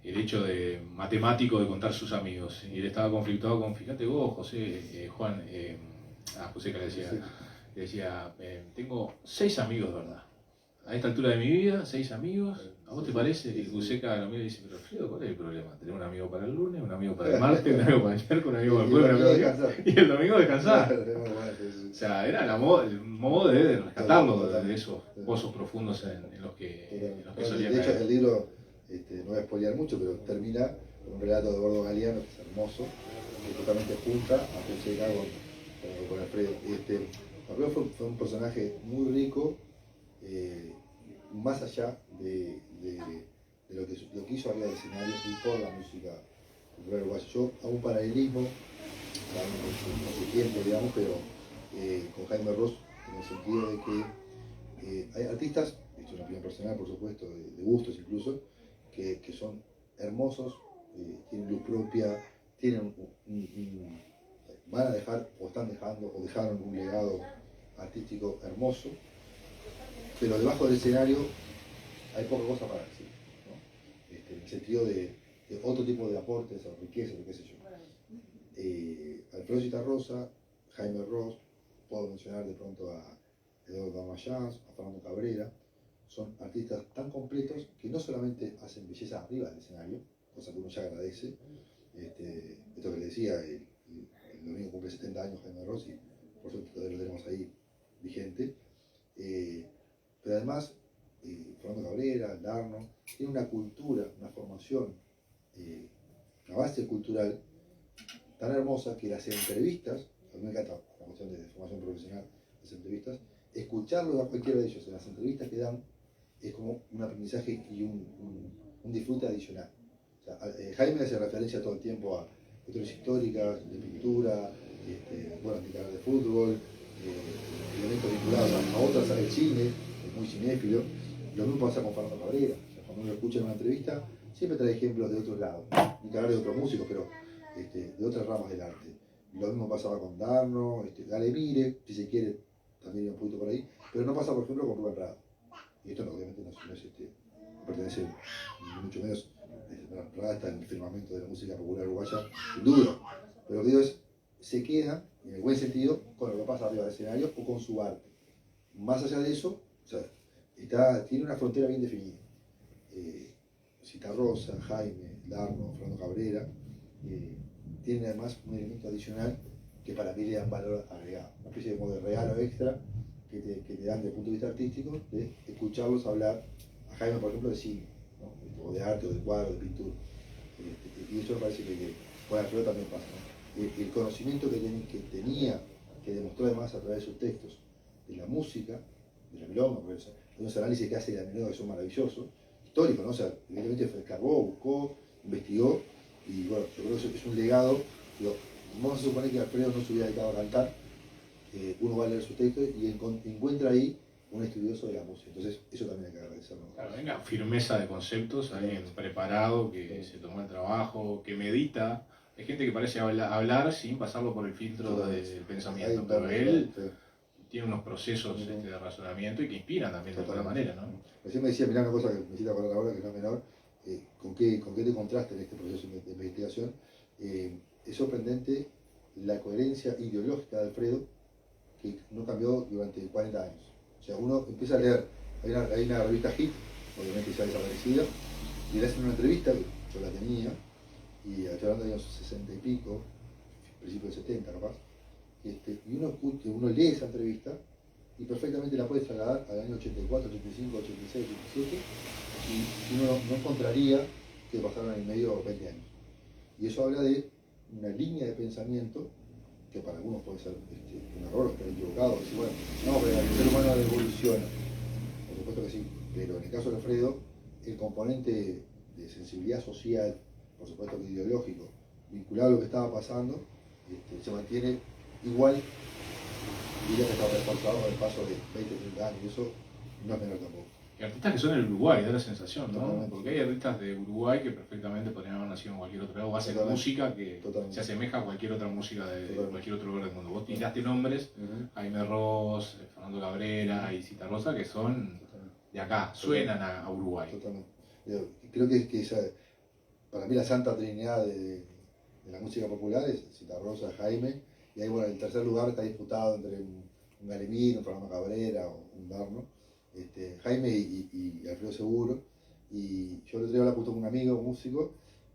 el hecho de matemático de contar sus amigos, y él estaba conflictuado con, fíjate vos, José, Juan, a Juseca le decía, tengo 6 amigos, ¿verdad? A esta altura de mi vida, 6 amigos, ¿a vos te parece? Y Juseca lo mira y dice, pero Alfredo, ¿cuál es el problema? Tener un amigo para el lunes, un amigo para el martes, un amigo para el miércoles, un amigo para el jueves, un amigo para el y el domingo descansar. O sea, era el modo de rescatarlo de esos pozos profundos en los que solía De hecho, caer. el libro, no voy a spoilear mucho, pero termina con un relato de Gordo Galeano, que es hermoso, que totalmente junta a Juseca con Alfredo. Alfredo fue un personaje muy rico, más allá de lo que hizo arriba del escenario y por la música popular uruguaya. Yo hago un paralelismo, no sé tiempo, digamos, pero con Jaime Ross, en el sentido de que hay artistas, esto es una opinión personal por supuesto, de gustos incluso, que son hermosos, tienen luz propia, tienen van a dejar, o están dejando, o dejaron un legado artístico hermoso, pero debajo del escenario hay poca cosa para decir, ¿no? En el sentido de otro tipo de aportes o riqueza, qué sé yo. Alfredo Zitarrosa, Jaime Ross, puedo mencionar de pronto a Eduardo Damayans, a Fernando Cabrera, son artistas tan completos que no solamente hacen belleza arriba del escenario, cosa que uno ya agradece. Esto que le decía, el domingo cumple 70 años Jaime Ross y por suerte todavía lo tenemos ahí vigente. Pero además, Fernando Cabrera, Darno, tiene una cultura, una formación, una base cultural tan hermosa que las entrevistas, a mí me encanta la cuestión de formación profesional, las entrevistas, escucharlos a cualquiera de ellos en las entrevistas que dan es como un aprendizaje y un disfrute adicional. O sea, Jaime hace referencia todo el tiempo a cuestiones históricas, de pintura, bueno, de canal de fútbol, elementos vinculados a otras áreas del cine, es muy cinéfilo. Lo mismo pasa con Fernando Cabrera. O sea, cuando uno lo escucha en una entrevista, siempre trae ejemplos de otros lados, ni que hablar de otros músicos, pero de otras ramas del arte. Lo mismo pasaba con Darno, Galemire, si se quiere, también un poquito por ahí, pero no pasa, por ejemplo, con Rubén Rada. Y esto obviamente no pertenece, ni mucho menos, Rada está en el firmamento de la música popular uruguaya, sin duda. Pero lo que digo es, se queda, en el buen sentido, con lo que pasa arriba del escenario o con su arte. Más allá de eso, o sea, tiene una frontera bien definida. Zitarrosa, Jaime, Darno, Fernando Cabrera, tienen además un elemento adicional que para mí le dan valor agregado, una especie de modo de regalo extra que te dan desde el punto de vista artístico, de escucharlos hablar, a Jaime por ejemplo de cine, ¿no? O de arte, o de cuadro, de pintura. Y eso me parece que con Alfredo también pasa, ¿no? El conocimiento que tenía, que demostró además a través de sus textos, de la música, de la milonga, porque hay unos análisis que hace de la milonga que son maravillosos, históricos, ¿no? O sea, evidentemente fue escarbó, buscó, investigó, y bueno, yo creo que es un legado. Digo, vamos a suponer que Alfredo no se hubiera dedicado a cantar, uno va a leer su texto y encuentra ahí un estudioso de la música. Entonces, eso también hay que agradecerlo. Claro, venga, firmeza de conceptos, alguien preparado, que se tomó el trabajo, que medita. Hay gente que parece hablar sin pasarlo por el filtro del pensamiento, pero él tiene unos procesos de razonamiento y que inspiran también de alguna manera, ¿no? Recién me decía, mirá una cosa que me hiciste acordar ahora, que no es menor, ¿con qué te contrasta en este proceso de investigación? Es sorprendente la coherencia ideológica de Alfredo, que no cambió durante 40 años. O sea, uno empieza a leer, hay una revista Hit, obviamente ya desaparecida, y le hacen una entrevista, yo la tenía, y estoy hablando de los 60 y pico, principios de 70 capaz, y uno lee esa entrevista y perfectamente la puede trasladar al año 84, 85, 86, 87, y uno no encontraría que pasaron en el medio 20 años. Y eso habla de una línea de pensamiento que para algunos puede ser un error, estar equivocado, decir, bueno, no, pero el ser humano evoluciona. Por supuesto que sí, pero en el caso de Alfredo, el componente de sensibilidad social, por supuesto que ideológico, vinculado a lo que estaba pasando, se mantiene igual, diría que estaba reforzado con el paso de 20, 30 años, y eso no es menor tampoco. Y artistas que son del Uruguay, da la sensación, ¿no? Totalmente. Porque hay artistas de Uruguay que perfectamente podrían haber nacido en cualquier otro lado, o hacen música que se asemeja a cualquier otra música de cualquier otro lugar del mundo. Vos tiraste nombres, Jaime Ross, Fernando Cabrera y Zitarrosa, que son de acá, suenan a Uruguay. Totalmente. Creo que esa, para mí la santa trinidad de la música popular es Zitarrosa, Jaime, y ahí bueno, el tercer lugar está disputado entre un Galemire, un Fernando Cabrera o un Darno. Jaime y Alfredo seguro, y yo le traigo la justo con un amigo, un músico,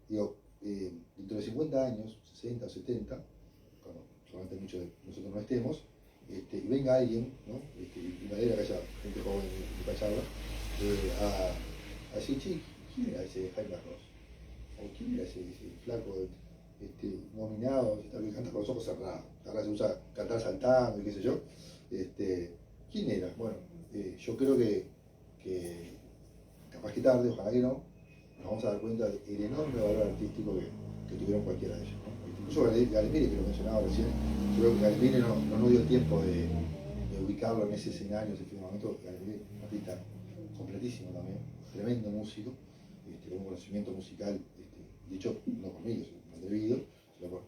digo, dentro de 50 años, 60 o 70, cuando solamente muchos de nosotros no estemos, y venga alguien, ¿no? Y madera que haya gente joven de Pacharla, a decir, che, ¿quién era ese Jaime Ross? ¿O quién era ese flaco nominado, que canta con los ojos cerrados? Ahora se usa cantar saltando y qué sé yo. ¿Quién era? Bueno, yo creo que capaz que tarde, ojalá que no, nos vamos a dar cuenta del enorme valor artístico que tuvieron cualquiera de ellos, ¿no? Incluso Galemire, que lo mencionaba recién, yo creo que Galemire no nos dio tiempo de ubicarlo en ese escenario, ese firmamento. Galemire, un artista completísimo también, tremendo músico, con un conocimiento musical, de hecho, no conmigo, sino un atrevido, sino por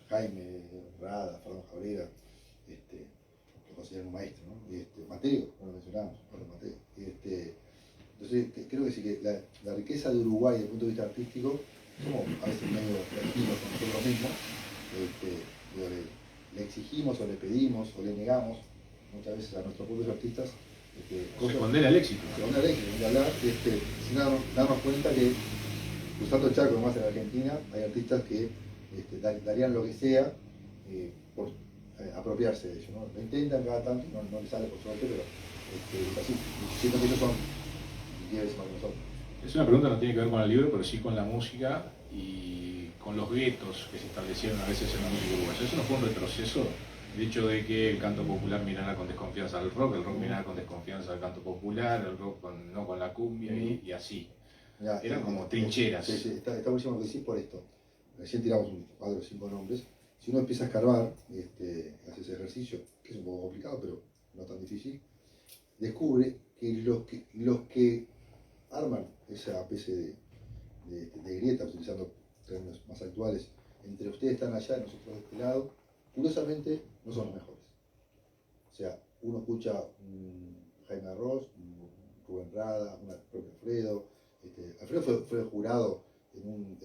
Jaime, Rada, Fernando Cabrera, lo consideran un maestro, ¿no? Mateo, no lo mencionamos, Mateo. Entonces, creo que sí, que la riqueza de Uruguay desde el punto de vista artístico, somos a veces medio tranquilos con nosotros mismos, le exigimos o le pedimos o le negamos muchas veces a nuestros propios artistas se condena el éxito. Se condena el éxito, hablar, sin darnos cuenta que cruzando el charco, además en Argentina, hay artistas que darían lo que sea por apropiarse de ello, ¿no? Lo intentan cada tanto, no les sale por suerte, pero es así. Siento que ellos son 10 veces más que nosotros. Es una pregunta que no tiene que ver con el libro, pero sí con la música y con los guetos que se establecieron a veces en la música uruguaya. Eso no fue un retroceso, el hecho de que el canto popular mirara con desconfianza al rock, el rock mirara con desconfianza al canto popular, el rock no con la cumbia y así. Ya, eran como trincheras. Sí, está buenísimo lo que decís por esto. Recién tiramos un cuadro de 5 nombres. Si uno empieza a escarbar, hace ese ejercicio, que es un poco complicado, pero no tan difícil, descubre que los que arman esa especie de grieta, utilizando términos más actuales, entre ustedes están allá y nosotros de este lado, curiosamente no son los mejores. O sea, uno escucha Jaime Ross, Rubén Rada, un propio Alfredo. Alfredo fue jurado en un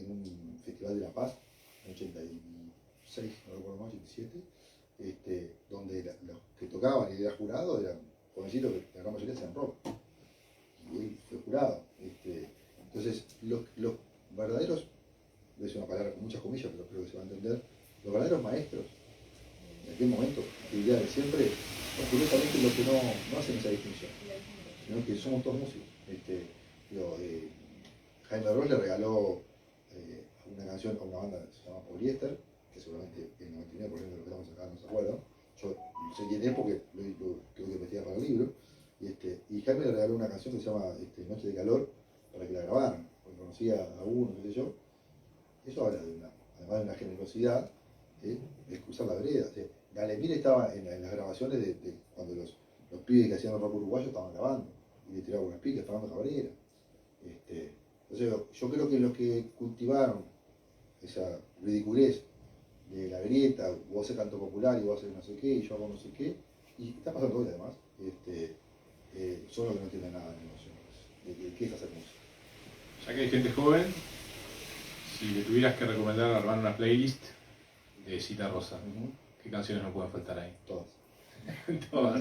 festival de La Paz en 86, no recuerdo más, 87, donde los que tocaban y era jurado eran jovencitos que la gran mayoría hacían rock. Y él fue jurado. Entonces, los verdaderos, voy a decir una palabra con muchas comillas, pero creo que se va a entender, los verdaderos maestros, en aquel momento, actividad de siempre, son curiosamente los que no hacen esa distinción, sino que somos todos músicos. Jaime Ross le regaló una canción a una banda que se llama Poliéster, que seguramente el 99% de los que estamos acá no se acuerdan. Yo lo sé quién es porque lo tuve que investigar para el libro. Y Jaime le regaló una canción que se llama Noche de Calor para que la grabaran, porque conocía a uno, qué sé yo. Eso habla además de una generosidad, de cruzar la vereda. Galemir estaba en las grabaciones de cuando los pibes que hacían el rock uruguayo estaban grabando y le tiraban unas piques, Fernando Cabrera. Entonces yo creo que los que cultivaron esa ridiculez de la grieta, vos haces canto popular y vos haces no sé qué, y yo hago no sé qué, y está pasando hoy además, son los que no entienden nada de negocio, de qué es hacer música. Ya que hay gente joven, si le tuvieras que recomendar armar una playlist de Cita Rosa, ¿qué canciones no pueden faltar ahí? Todas. Todas.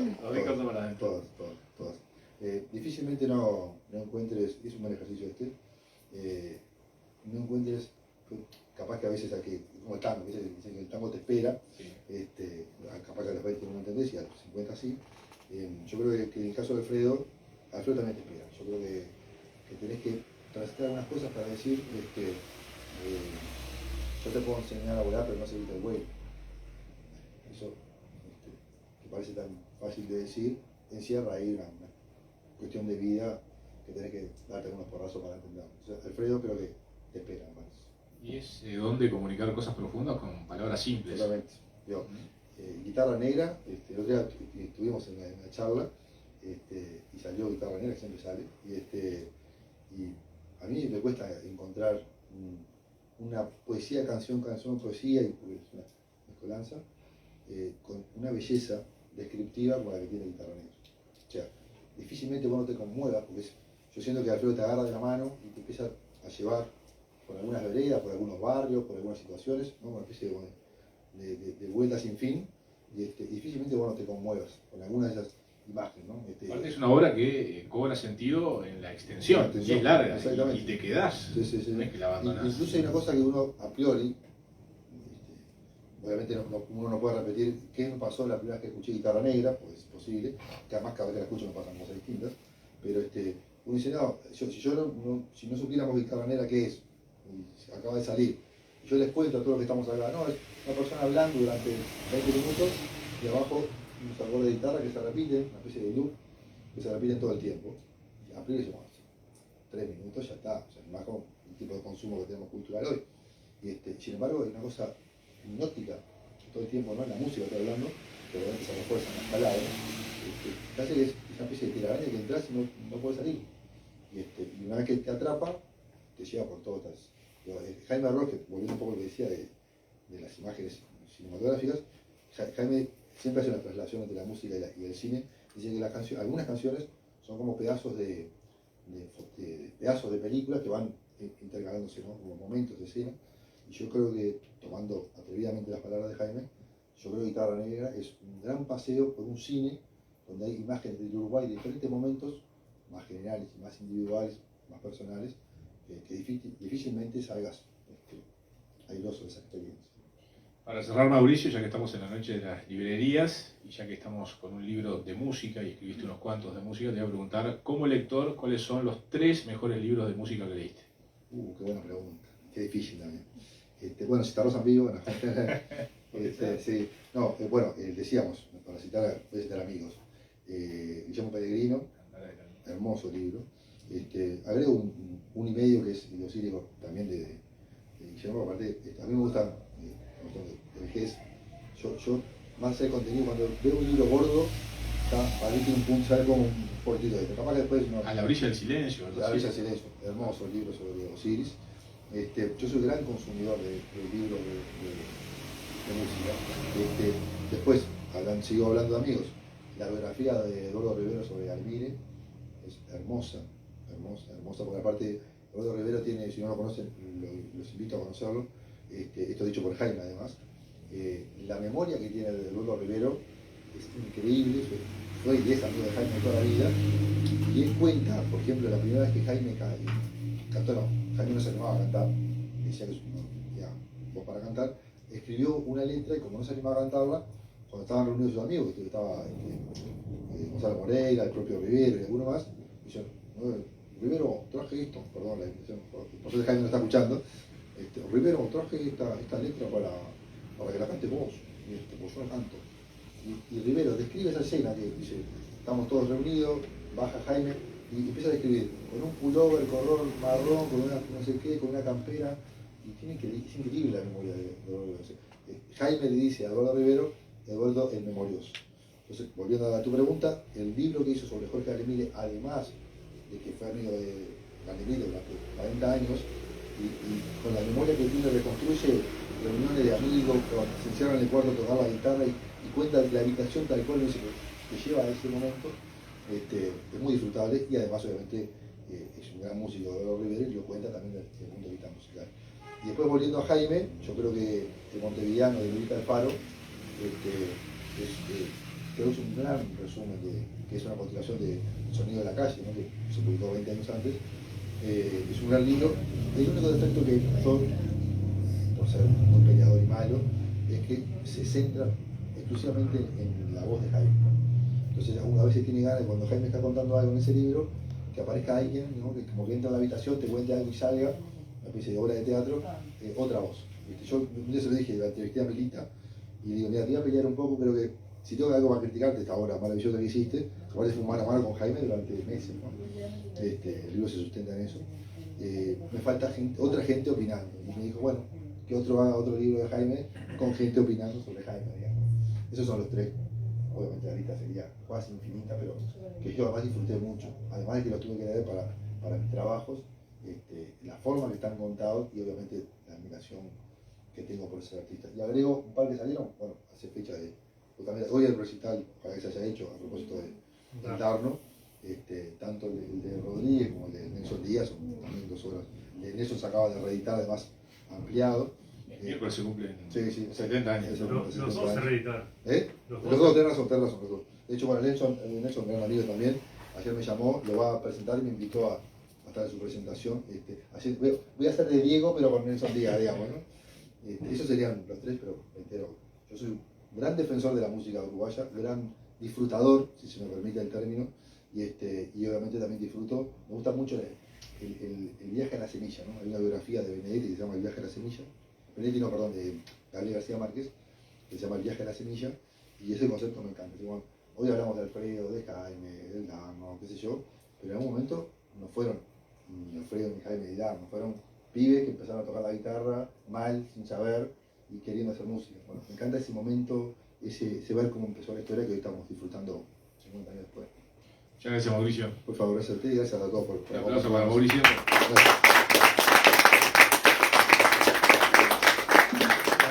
Difícilmente no encuentres, es un buen ejercicio no encuentres, capaz que a veces como el tango, dicen que el tango te espera, sí. Capaz que a los 20 no lo entendés y a los 50 sí. Yo creo que en el caso de Alfredo también te espera. Yo creo que tenés que transitar algunas cosas para decir, yo te puedo enseñar a volar pero no seguirte el vuelo. Eso, que parece tan fácil de decir, encierra ahí una cuestión de vida que tenés que darte algunos porrazos para entenderlo. Entonces, Alfredo creo que te espera, me parece. Y es donde comunicar cosas profundas con palabras simples. Totalmente. Guitarra negra, el otro día estuvimos en la charla y salió Guitarra Negra, que siempre sale, y a mí me cuesta encontrar una poesía, canción, poesía, porque es una mezcolanza, con una belleza descriptiva como la que tiene Guitarra Negra. O sea, difícilmente vos no te conmuevas, porque yo siento que Alfredo te agarra de la mano y te empieza a llevar por algunas veredas, por algunos barrios, por algunas situaciones, ¿no? Una especie de vuelta sin fin, y difícilmente vos no te conmuevas con alguna de esas imágenes, ¿no? Aparte es una obra que cobra sentido en la extensión, y es larga, y te quedás, sí. No es que la abandonás. Incluso hay una cosa que uno a priori, obviamente uno no puede repetir qué me pasó la primera vez que escuché Guitarra Negra, pues es posible, que además cada vez que la escucho me pasan cosas distintas, pero uno dice, no, si no supiéramos Guitarra Negra qué es, y acaba de salir, y yo les cuento a todos los que estamos acá, no, es una persona hablando durante 20 minutos y abajo unos acordes de guitarra que se repiten, una especie de loop que se repiten todo el tiempo, y a priori decimos, 3 minutos ya está, o sea, más con el tipo de consumo que tenemos cultural hoy. Sin embargo, hay una cosa hipnótica todo el tiempo, no en la música estoy hablando, pero obviamente se refuerza en las palabras, que hace que es una especie de telaraña que entras y no puedes salir. Y una vez que te atrapa, te lleva por todas estas. Jaime Ross, que volviendo un poco a lo que decía de las imágenes cinematográficas, Jaime siempre hace una traslación entre la música y el cine. Dice que algunas canciones son como pedazos de películas que van intercalándose, ¿no? Como momentos de escena. Y yo creo que, tomando atrevidamente las palabras de Jaime, yo creo que Guitarra Negra es un gran paseo por un cine donde hay imágenes del Uruguay de diferentes momentos, más generales y más individuales, más personales, que difícilmente salgas airoso de esa experiencia. Para cerrar, Mauricio, ya que estamos en la noche de las librerías y ya que estamos con un libro de música y escribiste unos cuantos de música, te voy a preguntar, como lector, ¿cuáles son los 3 mejores libros de música que leíste? Qué buena pregunta, qué difícil también. Bueno, citarlos amigos, bueno, sí, no, bueno, decíamos, para citar, voy a citar amigos, Guillermo Pellegrino, hermoso libro. Agrego un y medio que es Heliosírico, también de Guillermo, aparte, a mí me gusta el GES. Yo, más allá del contenido, cuando veo un libro gordo, para mí tiene un punto, sale como un portito de esto. Capaz que después no. A la orilla del silencio. A la orilla del silencio, hermoso libro sobre Osiris. Yo soy gran consumidor de libros de música. Después, sigo hablando de amigos. La biografía de Eduardo Rivero sobre Almire es hermosa, porque aparte Eduardo Rivero tiene, si no lo conocen, los invito a conocerlo, esto dicho por Jaime además, la memoria que tiene de Eduardo Rivero es increíble, fue y es amigo de Jaime toda la vida, y él cuenta, por ejemplo, la primera vez que Jaime cantó, Jaime no se animaba a cantar, decía que ya, vos para cantar, escribió una letra y como no se animaba a cantarla, cuando estaban reunidos sus amigos, que estaba Gonzalo Moreira, el propio Rivero y alguno más, dijeron, Rivero, traje esto, perdón la intención, por eso Jaime no está escuchando, Rivero, traje esta letra para que la cantes vos, pues yo la canto. Y Rivero describe esa escena que dice, estamos todos reunidos, baja Jaime y empieza a describir con un pullover color marrón, con una no sé qué, con una campera, y es increíble la memoria de Eduardo Rivero. Jaime le dice a Eduardo Rivero, Eduardo el memorioso. Entonces, volviendo a tu pregunta, el libro que hizo sobre Jorge Alemire, además de que fue amigo de Alemire durante 40 años, y con la memoria que tiene reconstruye reuniones de amigos, se encierran en el cuarto a tocar la guitarra y cuenta la habitación tal cual que lleva a ese momento, es muy disfrutable y además obviamente es un gran músico de Eduardo Rivero y lo cuenta también desde el punto de vista musical. Y después volviendo a Jaime, yo creo que el Montevideano de Lolita Alfaro creo que es un gran resumen que es una continuación de Sonido de la Calle, ¿no? Que se publicó 20 años antes. Es un gran libro. El único defecto que yo, por ser muy peleador y malo, es que se centra exclusivamente en la voz de Jaime. Entonces a veces tiene ganas, cuando Jaime está contando algo en ese libro, que aparezca alguien, ¿no? Que como que entra a la habitación, te cuente algo y salga, una especie de obra de teatro, otra voz. Yo un día se lo dije, la entrevisté a Melita, y le digo, mira, te voy a pelear un poco, creo que si tengo algo para criticarte esta obra maravillosa que hiciste, aparte fue un mano a mano con Jaime durante meses, ¿no? El libro se sustenta en eso. Me falta otra gente opinando, y me dijo, bueno, que otro haga otro libro de Jaime con gente opinando sobre Jaime, digamos. Esos son los 3. Obviamente la lista sería casi infinita, pero que yo además disfruté mucho, además de que los tuve que leer para mis trabajos, la forma que están contados y obviamente la admiración que tengo por ese artista. Y agrego un par que salieron, bueno, hace fecha de, también hoy el recital, para que se haya hecho a propósito de Darno, tanto el de Rodríguez como el de Nelson Díaz, son también 2 horas. El de Nelson se acaba de reeditar, además ampliado. El miércoles se cumplen sí, 70 años. Los 2 se reeditaron. Los dos, tenés razón, los dos. De hecho, bueno, Nelson, gran amigo también, ayer me llamó, lo va a presentar y me invitó a estar en su presentación. Ayer, voy a hacer de Diego, pero con Nelson Díaz, digamos, ¿no? Esos serían los 3, pero reitero, yo soy un gran defensor de la música uruguaya, gran disfrutador, si se me permite el término, y obviamente también disfruto, me gusta mucho el viaje a la semilla, ¿no? Hay una biografía de Benedetti que se llama El viaje a la semilla, Benedetti no, perdón, de Gabriel García Márquez, que se llama El viaje a la semilla, y ese concepto me encanta. Bueno, hoy hablamos de Alfredo, de Jaime, del Dano, qué sé yo, pero en algún momento no fueron ni Alfredo ni Jaime ni Dano, fueron pibes que empezaron a tocar la guitarra mal, sin saber y queriendo hacer música. Bueno, me encanta ese momento, ese ver cómo empezó la historia que hoy estamos disfrutando 50 años después. Muchas gracias, Mauricio. Por favor, gracias a ti y gracias a todos por un aplauso para Mauricio. Gracias.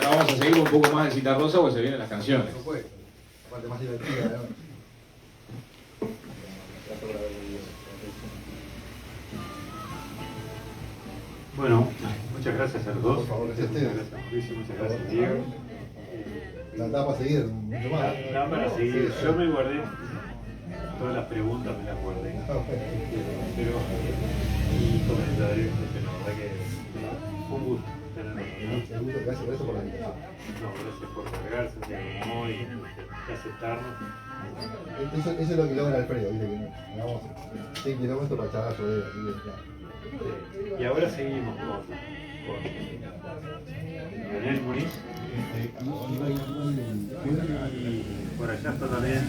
Ahora vamos a seguir un poco más de Citarrosa porque se vienen las canciones. Por supuesto. Parte más divertida, ¿no? Bueno, muchas gracias a los dos. Por favor, gracias a Muchas ustedes. gracias Mauricio, muchas gracias Diego. Da para seguir mucho más. Da para seguir. Sí, sí. Yo me guardé todas las preguntas, me las guardé. Pero, y comentarios, pero la verdad que fue un gusto tenerlo. Seguro, gracias por la invitación. No, gracias por cargarse, se animó y aceptarnos. Eso es lo que logra Alfredo, ¿viste? Que hagamos 100 kilómetros para charlar sobre él. Y ahora seguimos con Daniel Muniz. Y por allá está también